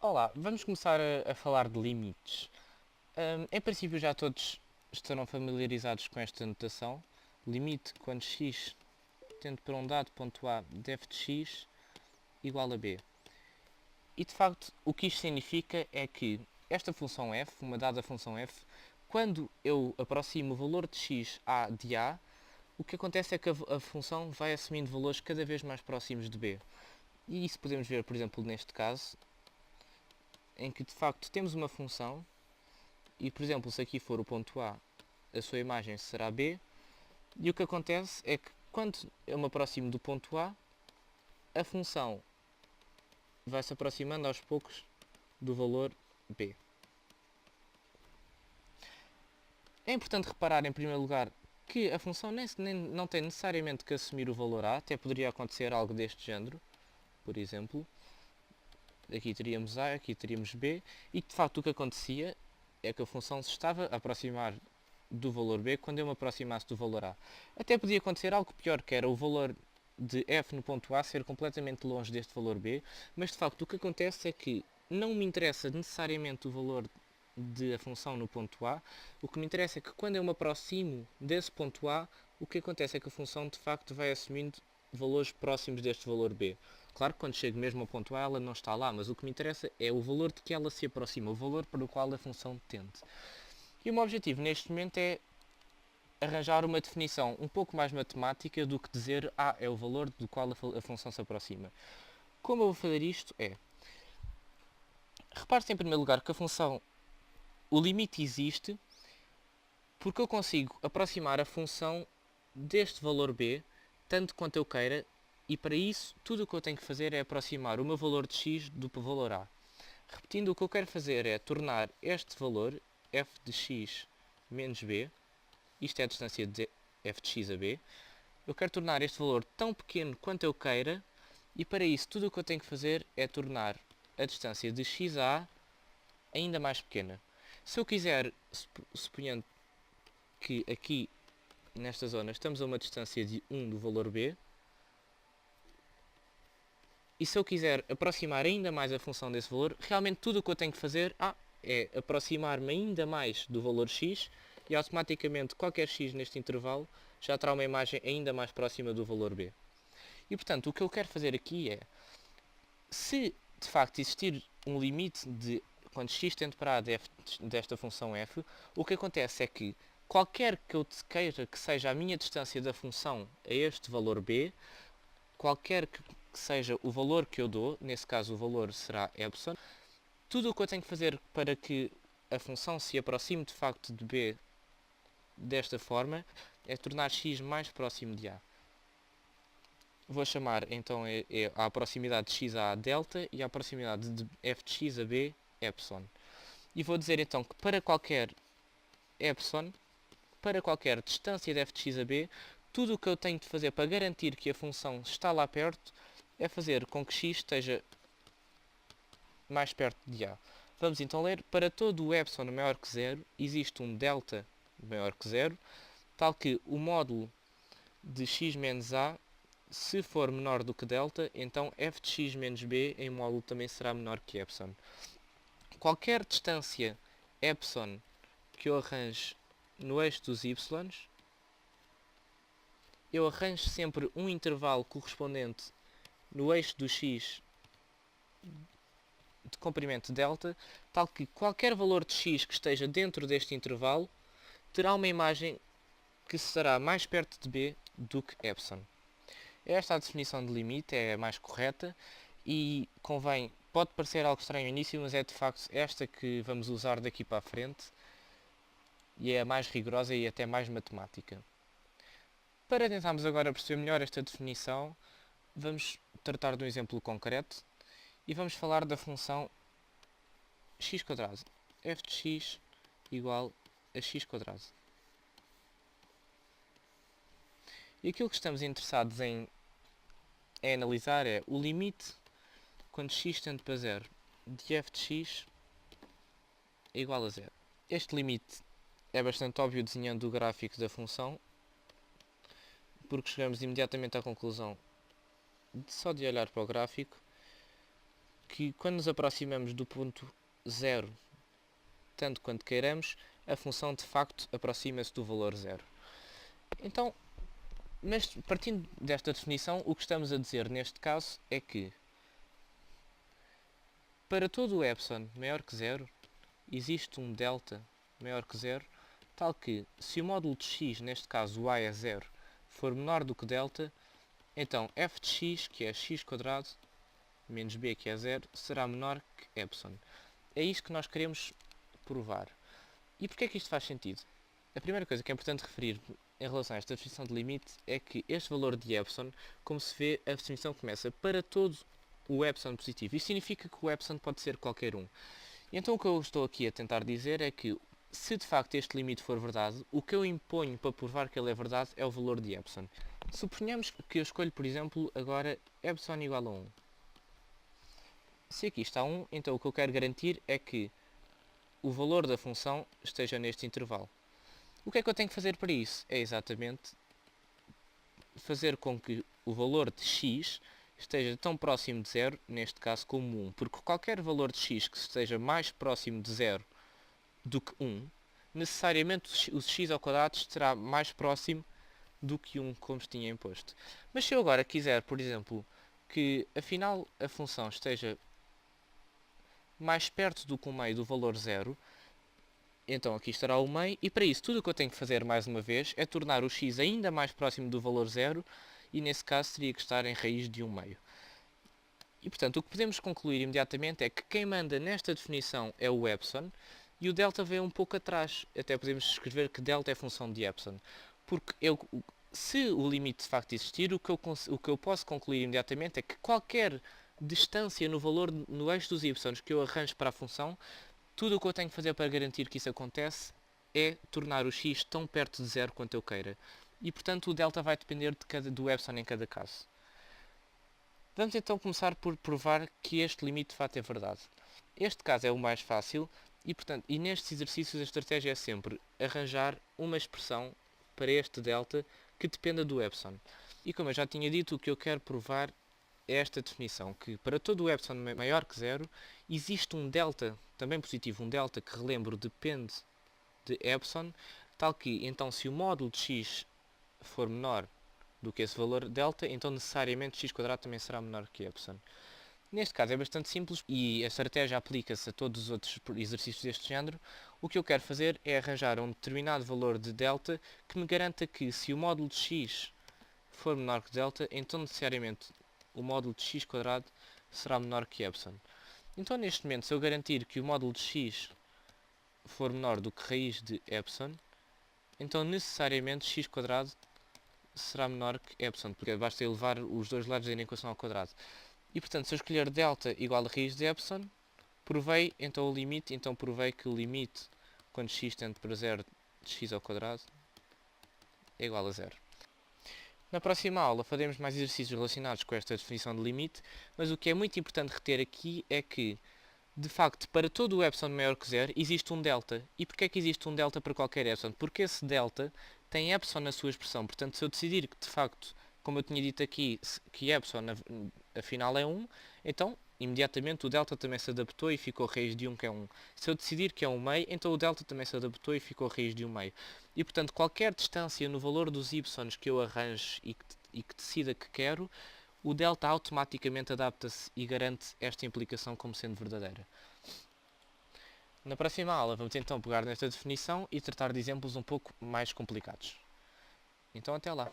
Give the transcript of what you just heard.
Olá, vamos começar a falar de limites. Em princípio já todos estarão familiarizados com esta notação. Limite quando x tende para um dado ponto A de f de x igual a b. E de facto o que isto significa é que esta função f, uma dada função f, quando eu aproximo o valor de x de A, o que acontece é que a função vai assumindo valores cada vez mais próximos de b. E isso podemos ver, por exemplo, neste caso, em que de facto temos uma função e, por exemplo, se aqui for o ponto a sua imagem será B, e o que acontece é que quando eu me aproximo do ponto a função vai se aproximando aos poucos do valor B. É importante reparar, em primeiro lugar, que a função não tem necessariamente que assumir o valor A, até poderia acontecer algo deste género, por exemplo. Aqui teríamos A, aqui teríamos B, e de facto o que acontecia é que a função se estava a aproximar do valor B quando eu me aproximasse do valor A. Até podia acontecer algo pior, que era o valor de f no ponto A ser completamente longe deste valor B, mas de facto o que acontece é que não me interessa necessariamente o valor da função no ponto A, o que me interessa é que quando eu me aproximo desse ponto A, o que acontece é que a função de facto vai assumindo valores próximos deste valor B. Claro que quando chego mesmo ao ponto A ela não está lá, mas o que me interessa é o valor de que ela se aproxima, o valor para o qual a função tende. E o meu objetivo neste momento é arranjar uma definição um pouco mais matemática do que dizer é o valor do qual a função se aproxima. Como eu vou fazer isto é, repare-se em primeiro lugar que a função, o limite existe porque eu consigo aproximar a função deste valor b, tanto quanto eu queira, e para isso tudo o que eu tenho que fazer é aproximar o meu valor de x do valor a. Repetindo, o que eu quero fazer é tornar este valor, f de x menos b, isto é a distância de f de x a b, eu quero tornar este valor tão pequeno quanto eu queira, e para isso tudo o que eu tenho que fazer é tornar a distância de x a A ainda mais pequena. Se eu quiser, suponhando que aqui nesta zona estamos a uma distância de 1 do valor b, e se eu quiser aproximar ainda mais a função desse valor, realmente tudo o que eu tenho que fazer é aproximar-me ainda mais do valor x, e automaticamente qualquer x neste intervalo já terá uma imagem ainda mais próxima do valor b. E portanto o que eu quero fazer aqui é, se de facto existir um limite de quando x tende para a desta função f, o que acontece é que qualquer que eu queira que seja a minha distância da função a este valor b, qualquer que seja o valor que eu dou, nesse caso o valor será epsilon, tudo o que eu tenho que fazer para que a função se aproxime de facto de b desta forma é tornar x mais próximo de a. Vou chamar então a proximidade de x a delta e a proximidade de f de x a b epsilon. E vou dizer então que para qualquer epsilon, para qualquer distância de f de x a b, tudo o que eu tenho de fazer para garantir que a função está lá perto é fazer com que x esteja mais perto de a. Vamos então ler, para todo o epsilon maior que zero, existe um delta maior que zero, tal que o módulo de x menos a, se for menor do que delta, então f de x menos b em módulo também será menor que epsilon. Qualquer distância epsilon que eu arranje no eixo dos y's, eu arranjo sempre um intervalo correspondente no eixo do x de comprimento delta, tal que qualquer valor de x que esteja dentro deste intervalo terá uma imagem que será mais perto de b do que epsilon. Esta definição de limite é a mais correta e convém, pode parecer algo estranho no início, mas é de facto esta que vamos usar daqui para a frente e é a mais rigorosa e até mais matemática. Para tentarmos agora perceber melhor esta definição, vamos tratar de um exemplo concreto e vamos falar da função x², f de x igual a x². E aquilo que estamos interessados em analisar é o limite quando x tende para zero de f de x é igual a zero. Este limite é bastante óbvio desenhando o gráfico da função, porque chegamos imediatamente à conclusão só de olhar para o gráfico. que quando nos aproximamos do ponto 0, tanto quanto queiramos, a função de facto aproxima-se do valor 0. Então, mas partindo desta definição, o que estamos a dizer neste caso é que para todo o epsilon maior que 0, existe um delta maior que 0, tal que se o módulo de x, neste caso y é 0, for menor do que delta, então f de x, que é x² menos b, que é 0, será menor que epsilon. É isto que nós queremos provar. E porquê é que isto faz sentido? A primeira coisa que é importante referir em relação a esta definição de limite é que este valor de epsilon, como se vê, a definição começa para todo o epsilon positivo. Isso significa que o epsilon pode ser qualquer um. E então o que eu estou aqui a tentar dizer é que, se de facto este limite for verdade, o que eu imponho para provar que ele é verdade é o valor de epsilon. Suponhamos que eu escolho, por exemplo, agora epsilon igual a 1. Se aqui está 1, então o que eu quero garantir é que o valor da função esteja neste intervalo. O que é que eu tenho que fazer para isso? É exatamente fazer com que o valor de x esteja tão próximo de 0, neste caso como 1, porque qualquer valor de x que esteja mais próximo de 0 do que 1, necessariamente o x² estará mais próximo do que 1, como se tinha imposto. Mas se eu agora quiser, por exemplo, que afinal a função esteja mais perto do que o meio do valor 0, então aqui estará o meio, e para isso tudo o que eu tenho que fazer mais uma vez é tornar o x ainda mais próximo do valor 0, e nesse caso teria que estar em raiz de 1 meio. E portanto o que podemos concluir imediatamente é que quem manda nesta definição é o epsilon, e o delta vem um pouco atrás. Até podemos escrever que delta é função de epsilon. Porque se o limite de facto existir, o que eu posso concluir imediatamente é que qualquer distância no valor, no eixo dos y que eu arranjo para a função, tudo o que eu tenho que fazer para garantir que isso acontece é tornar o x tão perto de 0 quanto eu queira. E portanto o delta vai depender do epsilon em cada caso. Vamos então começar por provar que este limite de facto é verdade. Este caso é o mais fácil e nestes exercícios a estratégia é sempre arranjar uma expressão para este delta que dependa do epsilon. E como eu já tinha dito, o que eu quero provar é esta definição, que para todo o epsilon maior que 0, existe um delta, também positivo, um delta que, relembro, depende de epsilon, tal que, então, se o módulo de x for menor do que esse valor delta, então necessariamente x² também será menor que epsilon. Neste caso é bastante simples e a estratégia aplica-se a todos os outros exercícios deste género. O que eu quero fazer é arranjar um determinado valor de delta que me garanta que, se o módulo de x for menor que delta, então necessariamente o módulo de x² será menor que epsilon. Então neste momento, se eu garantir que o módulo de x for menor do que raiz de epsilon, então necessariamente x² será menor que epsilon, porque basta elevar os dois lados da equação ao quadrado. E portanto, se eu escolher delta igual a raiz de epsilon, provei então o limite, então provei que o limite quando x tende para 0 de x² é igual a 0. Na próxima aula faremos mais exercícios relacionados com esta definição de limite, mas o que é muito importante reter aqui é que, de facto, para todo o epsilon maior que 0, existe um delta. E porquê é que existe um delta para qualquer epsilon? Porque esse delta tem epsilon na sua expressão. Portanto, se eu decidir que, de facto, como eu tinha dito aqui, que epsilon afinal é 1, então, imediatamente, o delta também se adaptou e ficou raiz de 1, que é 1. Se eu decidir que é 1 meio, então o delta também se adaptou e ficou raiz de 1 meio. E, portanto, qualquer distância no valor dos y que eu arranjo e que decida que quero, o delta automaticamente adapta-se e garante esta implicação como sendo verdadeira. Na próxima aula vamos então pegar nesta definição e tratar de exemplos um pouco mais complicados. Então até lá!